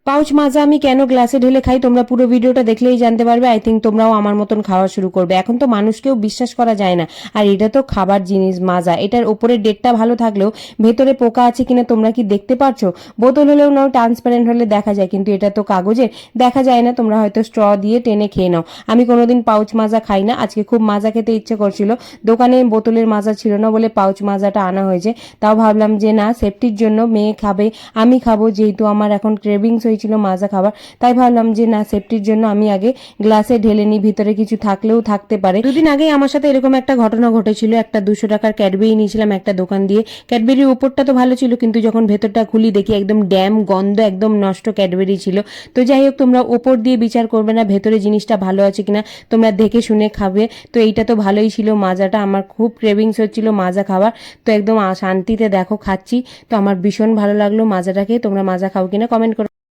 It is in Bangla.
পাউচ মাজা আমি কেন গ্লাসে ঢেলে খাই তোমরা পুরো ভিডিওটা দেখলেই জানতে পারবে। আই থিঙ্ক তোমরাও আমার মতন খাওয়া শুরু করবে। এখন তো মানুষকেও বিশ্বাস করা যায় না। আর এটা তো খাবার জিনিস মাজা, এটার ওপরের ডেটটা ভালো থাকলেও ভেতরে পোকা আছে কিনা তোমরা কি দেখতে পারছো? বোতল হলেও নাও ট্রান্সপারেন্ট হলে দেখা যায়, কিন্তু এটা তো কাগজের, দেখা যায় না। তোমরা হয়তো স্ট্র দিয়ে টেনে খেয়ে নাও। আমি কোনোদিন পাউচ মাজা খাই না। আজকে খুব মাজা খেতে ইচ্ছে করছিল, দোকানে বোতলের মাজা ছিল না বলে পাউচ মাজাটা আনা হয়েছে। তাও ভাবলাম যে না, সেফটির জন্য, মেয়ে খাবে আমি খাবো, যেহেতু আমার এখন ক্রেভিংস হয়েছিল মাজা খাবার, তাই ভাবলাম যে না, সেফটির জন্য আমি আগে গ্লাসে ঢেলে নিই, ভিতরে কিছু থাকলেও থাকতে পারে। দুদিন আগে আমার সাথে এরকম একটা ঘটনা ঘটেছিল। একটা 200 টাকার ক্যাডবেরি নিয়েছিলাম একটা দোকান দিয়ে। ক্যাডবেরির উপরটা তো ভালো ছিল, কিন্তু যখন ভেতরটা খুলি দেখি একদম ড্যাম গন্ধ, একদম নষ্ট ক্যাডবেরি ছিল। তো যাই হোক, তোমরা ওপর দিয়ে বিচার করবে না, ভেতরে জিনিসটা ভালো আছে কিনা তোমরা দেখে শুনে খাবে। তো এইটা তো ভালোই ছিল মাজাটা, আমার খুব ক্রেভিংস হচ্ছিল মাজা খাবার। তো একদম শান্তিতে দেখো খাচ্ছি। তো আমার ভীষণ ভালো লাগলো মাজাটাকে। তোমরা মাজা খাও কিনা কমেন্ট করো।